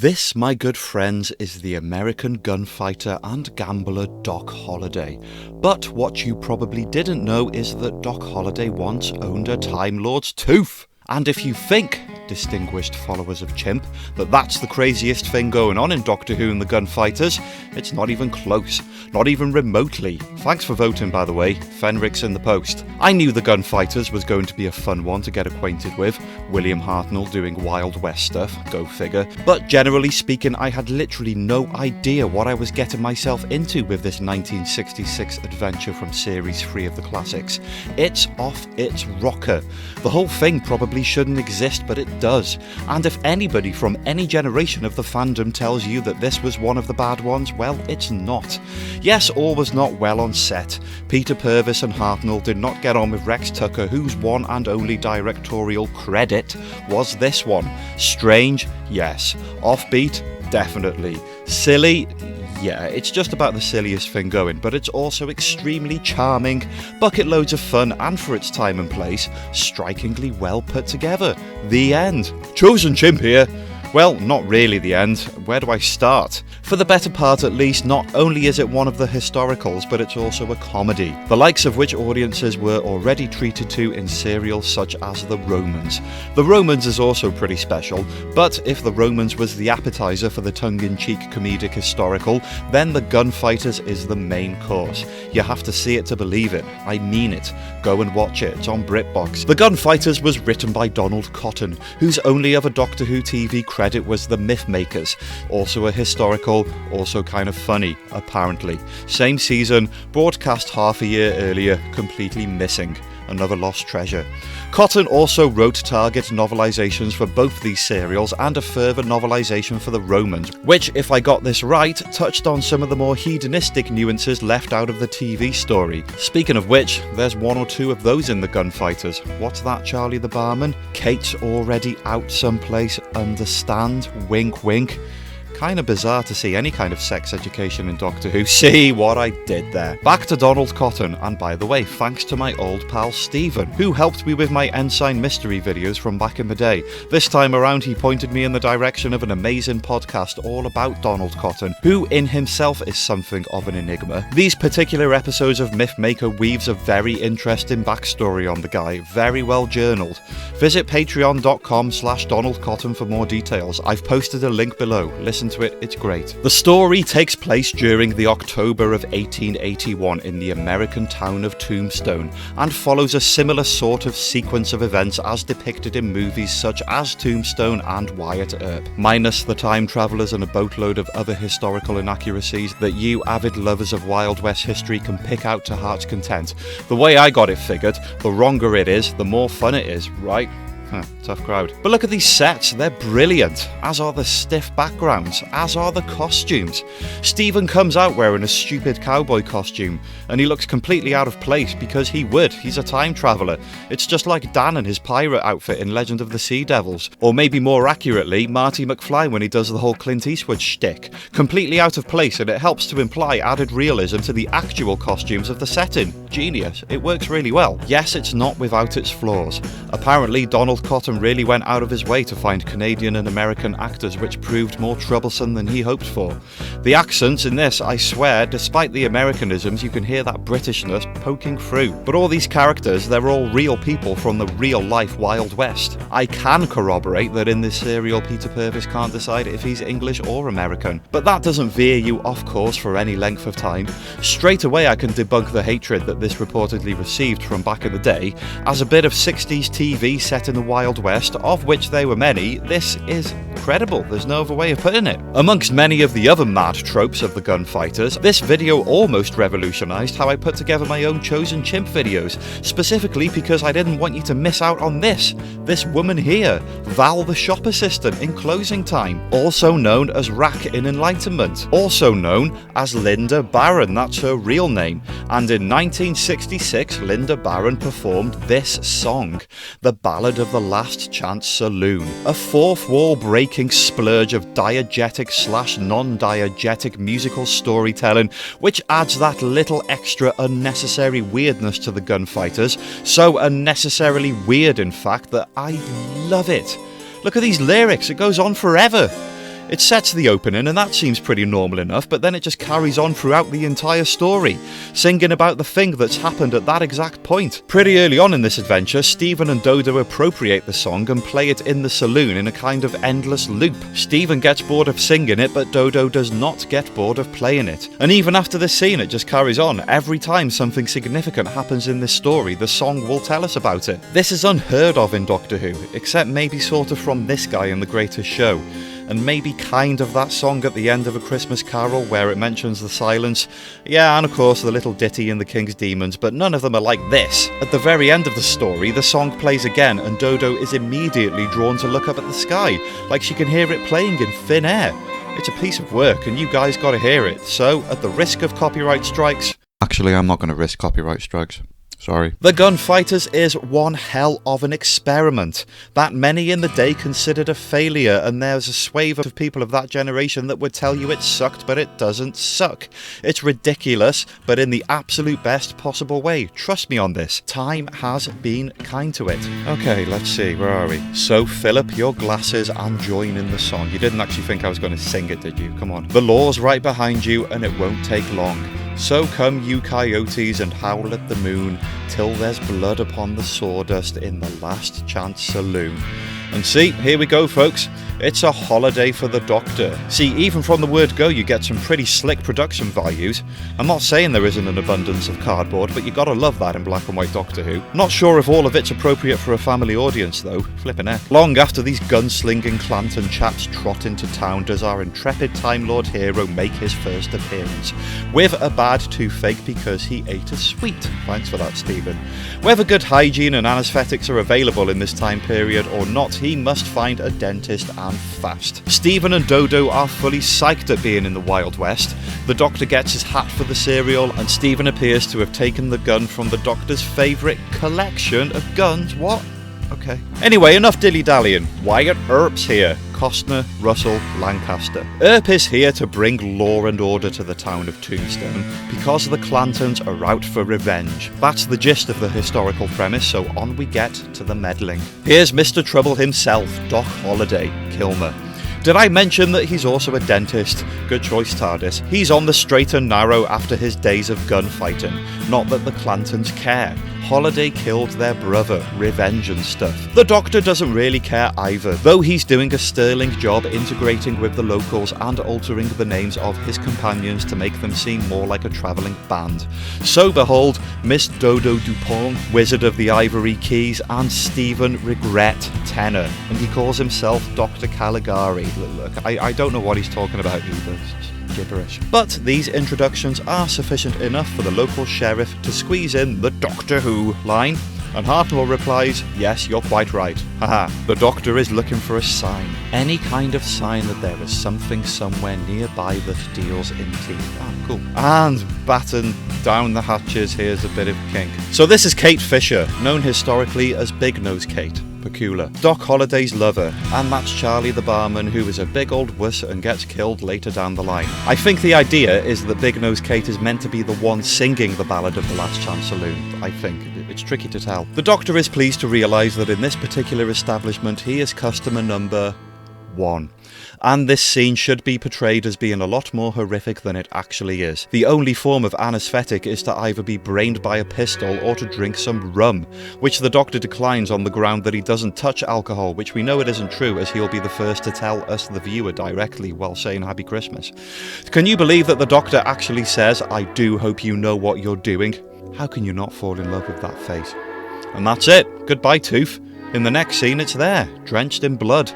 This, my good friends, is the American gunfighter and gambler Doc Holliday. But what you probably didn't know is that Doc Holliday once owned a Time Lord's tooth. And if you think, distinguished followers of Chimp, that that's the craziest thing going on in Doctor Who and the Gunfighters, it's not even close. Not even remotely. Thanks for voting, by the way. Fenrick's in the post. I knew the Gunfighters was going to be a fun one to get acquainted with. William Hartnell doing Wild West stuff, go figure. But generally speaking, I had literally no idea what I was getting myself into with this 1966 adventure from Series 3 of the classics. It's off its rocker. The whole thing probably shouldn't exist, but it does. And if anybody from any generation of the fandom tells you that this was one of the bad ones, well, it's not. Yes, all was not well on set. Peter Purves and Hartnell did not get on with Rex Tucker, whose one and only directorial credit was this one. Strange? Yes. Offbeat? Definitely. Silly? Yeah, it's just about the silliest thing going, but it's also extremely charming, bucket loads of fun, and for its time and place, strikingly well put together. The end. Chosen Chimp here. Well, not really the end. Where do I start? For the better part at least, not only is it one of the historicals, but it's also a comedy, the likes of which audiences were already treated to in serials such as The Romans. The Romans is also pretty special, but if The Romans was the appetizer for the tongue-in-cheek comedic historical, then The Gunfighters is the main course. You have to see it to believe it. I mean it. Go and watch it. It's on BritBox. The Gunfighters was written by Donald Cotton, whose only other Doctor Who TV credit was The Mythmakers, also a historical, also kind of funny, apparently. Same season, broadcast half a year earlier, completely missing. Another lost treasure. Cotton also wrote target novelisations for both these serials and a further novelisation for The Romans, which, if I got this right, touched on some of the more hedonistic nuances left out of the TV story. Speaking of which, there's one or two of those in the Gunfighters. What's that, Charlie the barman? Kate's already out someplace, understand? Wink wink. Kind of bizarre to see any kind of sex education in Doctor Who. See what I did there. Back to Donald Cotton, and by the way, thanks to my old pal Stephen, who helped me with my Ensign Mystery videos from back in the day. This time around he pointed me in the direction of an amazing podcast all about Donald Cotton, who in himself is something of an enigma. These particular episodes of Mythmaker weaves a very interesting backstory on the guy, very well journaled. Visit patreon.com/Donald Cotton for more details. I've posted a link below. Listen to it, it's great. The story takes place during the October of 1881 in the American town of Tombstone and follows a similar sort of sequence of events as depicted in movies such as Tombstone and Wyatt Earp, minus the time travellers and a boatload of other historical inaccuracies that you avid lovers of Wild West history can pick out to heart's content. The way I got it figured, the wronger it is, the more fun it is, right? Tough crowd. But look at these sets, they're brilliant, as are the stiff backgrounds, as are the costumes. Stephen comes out wearing a stupid cowboy costume, and he looks completely out of place because he would, he's a time traveller. It's just like Dan and his pirate outfit in Legend of the Sea Devils, or maybe more accurately, Marty McFly when he does the whole Clint Eastwood shtick. Completely out of place, and it helps to imply added realism to the actual costumes of the setting. Genius, it works really well. Yes, it's not without its flaws. Apparently Donald Cotton really went out of his way to find Canadian and American actors, which proved more troublesome than he hoped for. The accents in this, I swear, despite the Americanisms, you can hear that Britishness poking through. But all these characters, they're all real people from the real-life Wild West. I can corroborate that in this serial Peter Purves can't decide if he's English or American, but that doesn't veer you off course for any length of time. Straight away I can debunk the hatred that this reportedly received from back in the day. As a bit of 60s TV set in the Wild West, of which there were many, this is credible, there's no other way of putting it. Amongst many of the other mad tropes of the Gunfighters, this video almost revolutionised how I put together my own Chosen Chimp videos, specifically because I didn't want you to miss out on this woman here, Val the shop assistant in Closing Time, also known as Rack in Enlightenment, also known as Linda Barron, that's her real name, and in 1966 Linda Barron performed this song, the Ballad of the Last Chance Saloon, a fourth wall breaking splurge of diegetic/non-diegetic musical storytelling, which adds that little extra unnecessary weirdness to the Gunfighters, so unnecessarily weird in fact that I love it. Look at these lyrics, it goes on forever. It sets the opening, and that seems pretty normal enough, but then it just carries on throughout the entire story, singing about the thing that's happened at that exact point. Pretty early on in this adventure, Stephen and Dodo appropriate the song and play it in the saloon in a kind of endless loop. Stephen gets bored of singing it, but Dodo does not get bored of playing it. And even after this scene, it just carries on. Every time something significant happens in this story, the song will tell us about it. This is unheard of in Doctor Who, except maybe sort of from this guy in The Greatest Show. And maybe kind of that song at the end of A Christmas Carol where it mentions the silence. Yeah, and of course the little ditty in The King's Demons, but none of them are like this. At the very end of the story, the song plays again and Dodo is immediately drawn to look up at the sky, like she can hear it playing in thin air. It's a piece of work and you guys gotta hear it, so at the risk of copyright strikes... Actually, I'm not going to risk copyright strikes. Sorry. The Gunfighters is one hell of an experiment that many in the day considered a failure, and there's a swathe of people of that generation that would tell you it sucked, but it doesn't suck. It's ridiculous, but in the absolute best possible way. Trust me on this. Time has been kind to it. Okay, let's see, where are we? So fill up your glasses and join in the song. You didn't actually think I was going to sing it, did you? Come on. The law's right behind you, and it won't take long. So come you coyotes and howl at the moon, till there's blood upon the sawdust in the last chance saloon. And see, here we go folks, it's a holiday for the Doctor. See, even from the word go you get some pretty slick production values. I'm not saying there isn't an abundance of cardboard, but you gotta love that in black and white Doctor Who. Not sure if all of it's appropriate for a family audience though, flippin' heck. Long after these gunslinging Clanton chaps trot into town does our intrepid Time Lord hero make his first appearance, with a bad toothache because he ate a sweet. Thanks for that, Stephen. Whether good hygiene and anaesthetics are available in this time period or not, he must find a dentist and fast. Stephen and Dodo are fully psyched at being in the Wild West. The Doctor gets his hat for the cereal, and Stephen appears to have taken the gun from the Doctor's favourite collection of guns. What? Okay. Anyway, enough dilly-dallying. Wyatt Earp's here. Costner, Russell, Lancaster. Earp is here to bring law and order to the town of Tombstone because the Clantons are out for revenge. That's the gist of the historical premise, so on we get to the meddling. Here's Mr. Trouble himself, Doc Holliday, Kilmer. Did I mention that he's also a dentist? Good choice, TARDIS. He's on the straight and narrow after his days of gunfighting. Not that the Clantons care. Holiday killed their brother, revenge and stuff. The Doctor doesn't really care either, though he's doing a sterling job integrating with the locals and altering the names of his companions to make them seem more like a travelling band. So behold, Miss Dodo Dupont, Wizard of the Ivory Keys, and Stephen Regret Tenor, and he calls himself Dr. Caligari. Look, I don't know what he's talking about either. Gibberish. But these introductions are sufficient enough for the local sheriff to squeeze in the Doctor Who line, and Hartnell replies, yes, you're quite right. Haha, the Doctor is looking for a sign. Any kind of sign that there is something somewhere nearby that deals in teeth. Ah, cool. And batten down the hatches, here's a bit of kink. So this is Kate Fisher, known historically as Big Nose Kate. Peculiar. Doc Holliday's lover, and that's Charlie the barman, who is a big old wuss and gets killed later down the line. I think the idea is that Big Nose Kate is meant to be the one singing the Ballad of the Last Chance Saloon. I think. It's tricky to tell. The Doctor is pleased to realise that in this particular establishment he is customer number 1. And this scene should be portrayed as being a lot more horrific than it actually is. The only form of anaesthetic is to either be brained by a pistol or to drink some rum, which the Doctor declines on the ground that he doesn't touch alcohol, which we know it isn't true, as he'll be the first to tell us, the viewer, directly while saying Happy Christmas. Can you believe that the Doctor actually says, I do hope you know what you're doing? How can you not fall in love with that face? And that's it. Goodbye, Tooth. In the next scene, it's there, drenched in blood.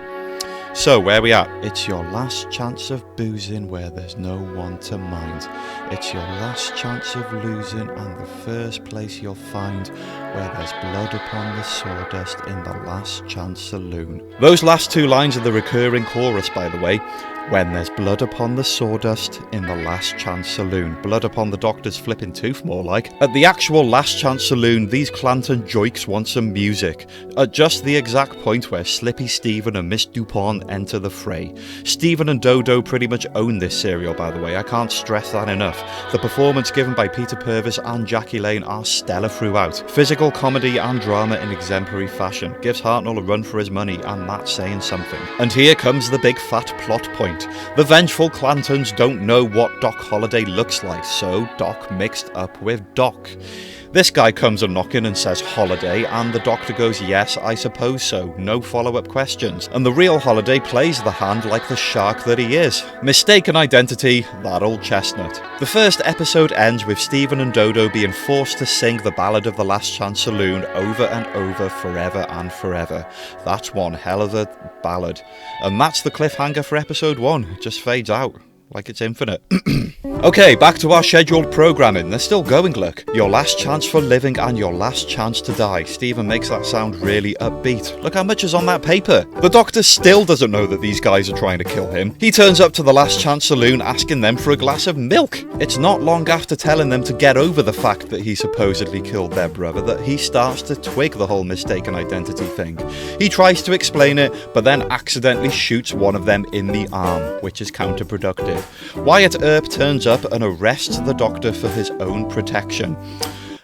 So, where we at? It's your last chance of boozing where there's no one to mind. It's your last chance of losing and the first place you'll find where there's blood upon the sawdust in the last chance saloon. Those last two lines are the recurring chorus, by the way. When there's blood upon the sawdust in the last chance saloon. Blood upon the Doctor's flipping tooth, more like. At the actual last chance saloon, these Clanton joiks want some music. At just the exact point where Slippy Stephen and Miss Dupont enter the fray. Stephen and Dodo pretty much own this serial, by the way. I can't stress that enough. The performance given by Peter Purvis and Jackie Lane are stellar throughout. Physical comedy and drama in exemplary fashion. Gives Hartnell a run for his money, and that's saying something. And here comes the big fat plot point. point. The vengeful Clantons don't know what Doc Holliday looks like, so Doc mixed up with Doc. This guy comes a knocking and says Holiday, and the doctor goes, yes, I suppose so, no follow-up questions. And the real Holiday plays the hand like the shark that he is. Mistaken identity, that old chestnut. The first episode ends with Stephen and Dodo being forced to sing the Ballad of the Last Chance Saloon over and over, forever and forever. That's one hell of a ballad. And that's the cliffhanger for episode 1. It just fades out. Like it's infinite. Okay, back to our scheduled programming. They're still going, look. Your last chance for living and your last chance to die. Stephen makes that sound really upbeat. Look how much is on that paper. The doctor still doesn't know that these guys are trying to kill him. He turns up to the Last Chance Saloon asking them for a glass of milk. It's not long after telling them to get over the fact that he supposedly killed their brother that he starts to twig the whole mistaken identity thing. He tries to explain it, but then accidentally shoots one of them in the arm, which is counterproductive. Wyatt Earp turns up and arrests the doctor for his own protection.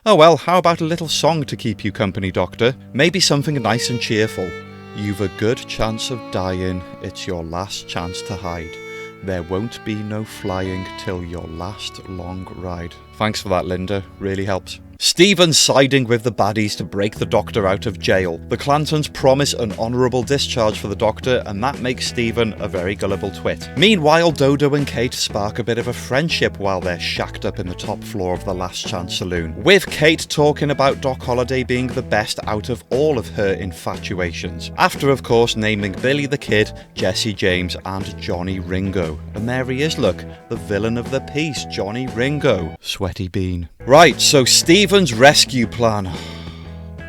Oh well, how about a little song to keep you company, Doctor? Maybe something nice and cheerful. You've a good chance of dying, it's your last chance to hide. There won't be no flying till your last long ride. Thanks for that, Linda, really helps. Stephen's siding with the baddies to break the doctor out of jail. The Clantons promise an honourable discharge for the doctor, and that makes Stephen a very gullible twit. Meanwhile, Dodo and Kate spark a bit of a friendship while they're shacked up in the top floor of the Last Chance Saloon, with Kate talking about Doc Holliday being the best out of all of her infatuations. After, of course, naming Billy the Kid, Jesse James, and Johnny Ringo. And there he is, look, the villain of the piece, Johnny Ringo. Sweaty bean. Right, so Stephen's rescue plan.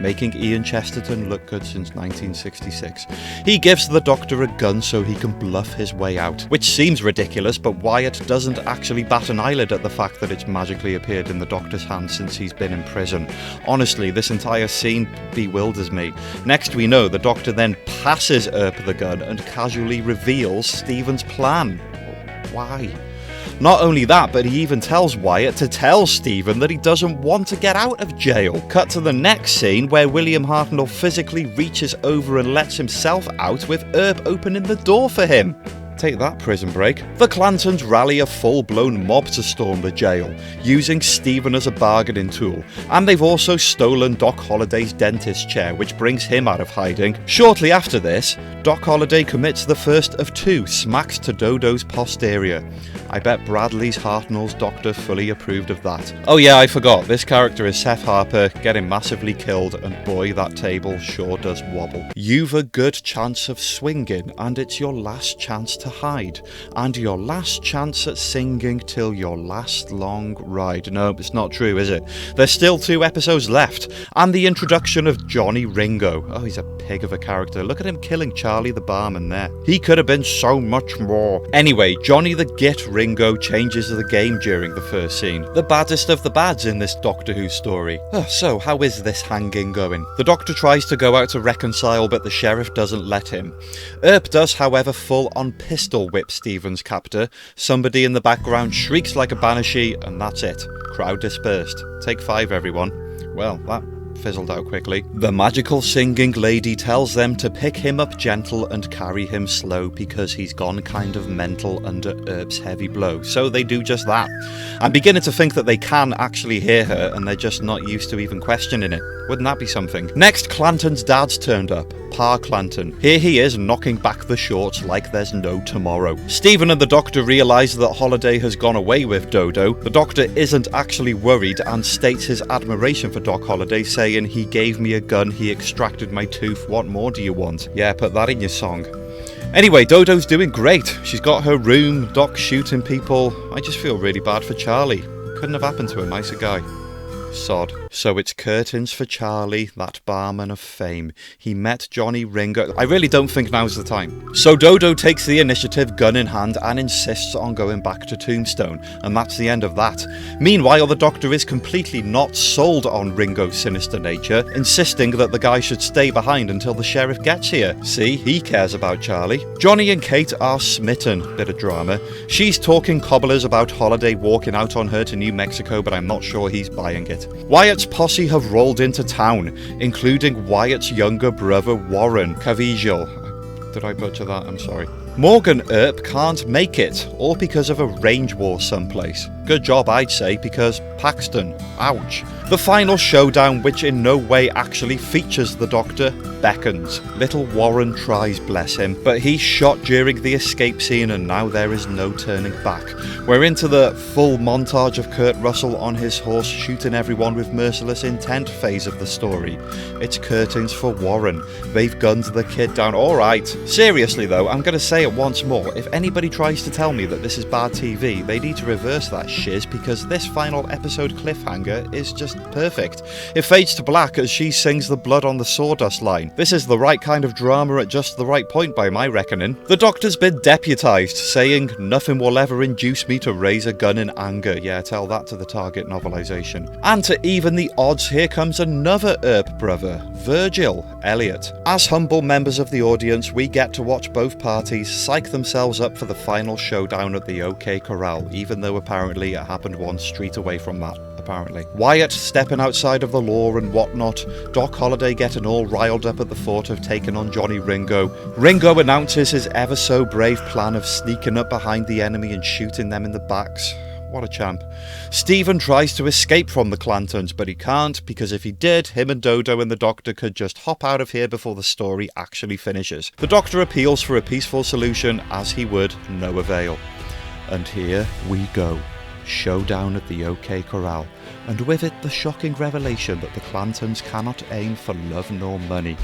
Making Ian Chesterton look good since 1966. He gives the doctor a gun so he can bluff his way out, which seems ridiculous, but Wyatt doesn't actually bat an eyelid at the fact that it's magically appeared in the doctor's hand since he's been in prison. Honestly, this entire scene bewilders me. Next we know the doctor then passes Earp the gun and casually reveals Stephen's plan. Why? Not only that, but he even tells Wyatt to tell Stephen that he doesn't want to get out of jail. Cut to the next scene where William Hartnell physically reaches over and lets himself out with Earp opening the door for him. Take that, Prison Break. The Clantons rally a full-blown mob to storm the jail, using Stephen as a bargaining tool, and they've also stolen Doc Holliday's dentist chair, which brings him out of hiding. Shortly after this, Doc Holliday commits the first of 2 smacks to Dodo's posterior. I bet Bradley's Hartnell's doctor fully approved of that. Oh yeah, I forgot, this character is Seth Harper, getting massively killed, and boy, that table sure does wobble. You've a good chance of swinging, and it's your last chance to hide, and your last chance at singing till your last long ride. No, it's not true, is it? There's still 2 episodes left, and the introduction of Johnny Ringo. Oh, he's a pig of a character. Look at him killing Charlie the barman there. He could have been so much more. Anyway, Johnny the Git Ringo changes the game during the first scene. The baddest of the bads in this Doctor Who story. So, how is this hanging going? The Doctor tries to go out to reconcile, but the Sheriff doesn't let him. Earp does, however, full-on pistol whip Stephen's captor. Somebody in the background shrieks like a banshee, and that's it. Crowd dispersed. Take 5, everyone. Well, that fizzled out quickly. The magical singing lady tells them to pick him up gentle and carry him slow because he's gone kind of mental under Earp's heavy blow. So they do just that. I'm beginning to think that they can actually hear her and they're just not used to even questioning it. Wouldn't that be something? Next, Clanton's dad's turned up. Pa Clanton. Here he is knocking back the shorts like there's no tomorrow. Stephen and the Doctor realise that Holliday has gone away with Dodo. The Doctor isn't actually worried and states his admiration for Doc Holliday, saying, "He gave me a gun, he extracted my tooth, what more do you want?" Yeah, put that in your song. Anyway, Dodo's doing great. She's got her room, Doc's shooting people. I just feel really bad for Charlie. Couldn't have happened to a nicer guy. Sod. So it's curtains for Charlie, that barman of fame. He met Johnny Ringo. I really don't think now's the time. So Dodo takes the initiative, gun in hand, and insists on going back to Tombstone, and that's the end of that. Meanwhile, the Doctor is completely not sold on Ringo's sinister nature, insisting that the guy should stay behind until the Sheriff gets here. See, he cares about Charlie. Johnny and Kate are smitten. Bit of drama. She's talking cobblers about Holliday walking out on her to New Mexico, but I'm not sure he's buying it. Wyatt's posse have rolled into town, including Wyatt's younger brother Warren Caviezel. Did I butcher that? I'm sorry. Morgan Earp can't make it, all because of a range war someplace. Good job, I'd say, because Paxton. Ouch. The final showdown, which in no way actually features the Doctor, beckons. Little Warren tries, bless him, but he's shot during the escape scene and now there is no turning back. We're into the full montage of Kurt Russell on his horse shooting everyone with merciless intent phase of the story. It's curtains for Warren. They've gunned the kid down. Alright. Seriously though, I'm going to say it once more. If anybody tries to tell me that this is bad TV, they need to reverse that shiz, because this final episode cliffhanger is just perfect. It fades to black as she sings the Blood on the Sawdust line. This is the right kind of drama at just the right point by my reckoning. The Doctor's been deputised, saying, "Nothing will ever induce me to raise a gun in anger." Yeah, tell that to the Target novelisation. And to even the odds, here comes another Earp brother, Virgil Elliot. As humble members of the audience, we get to watch both parties psych themselves up for the final showdown at the OK Corral, even though apparently it happened one street away from that. Apparently. Wyatt stepping outside of the law and whatnot, Doc Holliday getting all riled up at the thought of taking on Johnny Ringo. Ringo announces his ever so brave plan of sneaking up behind the enemy and shooting them in the backs. What a champ. Stephen tries to escape from the Clantons, but he can't, because if he did, him and Dodo and the Doctor could just hop out of here before the story actually finishes. The Doctor appeals for a peaceful solution, as he would, no avail. And here we go. Showdown at the OK Corral, and with it the shocking revelation that the Clantons cannot aim for love nor money.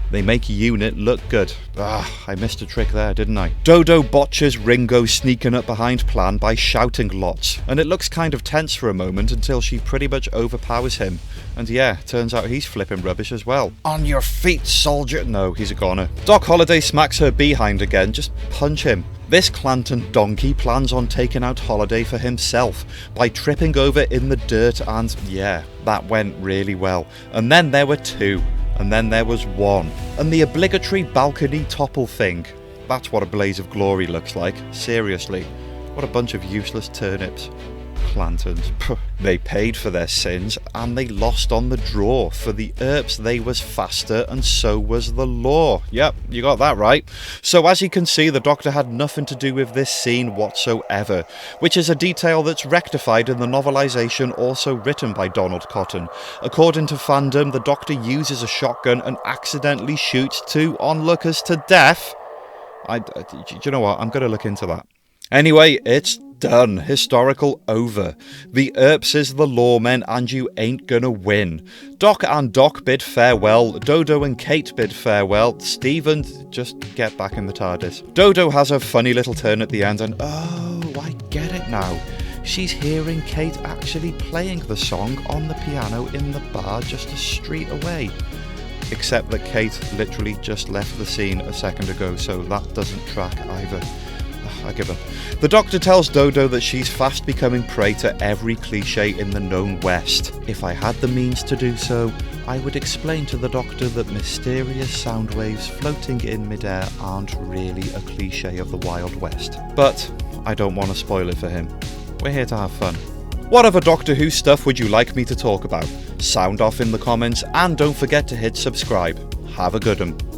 They make Unit look good. I missed a trick there, didn't I? Dodo botches Ringo's sneaking up behind plan by shouting lots, and it looks kind of tense for a moment until she pretty much overpowers him. And yeah, turns out he's flipping rubbish as well. On your feet, soldier! No, he's a goner. Doc Holliday smacks her behind again, just punch him. This Clanton donkey plans on taking out Holliday for himself by tripping over in the dirt, and yeah, that went really well. And then there were two. And then there was one. And the obligatory balcony topple thing. That's what a blaze of glory looks like. Seriously. What a bunch of useless turnips. Clantons. They paid for their sins, and they lost on the draw. For the Earps, they was faster, and so was the law. Yep, you got that right. So as you can see, the Doctor had nothing to do with this scene whatsoever, which is a detail that's rectified in the novelisation also written by Donald Cotton. According to fandom, the Doctor uses a shotgun and accidentally shoots two onlookers to death. Do you know what? I'm going to look into that. Anyway, it's done. Historical over. The Earps is the lawmen and you ain't gonna win. Doc and Doc bid farewell. Dodo and Kate bid farewell. Stephen, just get back in the TARDIS. Dodo has a funny little turn at the end and oh, I get it now. She's hearing Kate actually playing the song on the piano in the bar just a street away. Except that Kate literally just left the scene a second ago, so that doesn't track either. I give up. The Doctor tells Dodo that she's fast becoming prey to every cliché in the known West. If I had the means to do so, I would explain to the Doctor that mysterious sound waves floating in midair aren't really a cliché of the Wild West. But I don't want to spoil it for him. We're here to have fun. What other Doctor Who stuff would you like me to talk about? Sound off in the comments, and don't forget to hit subscribe. Have a good one.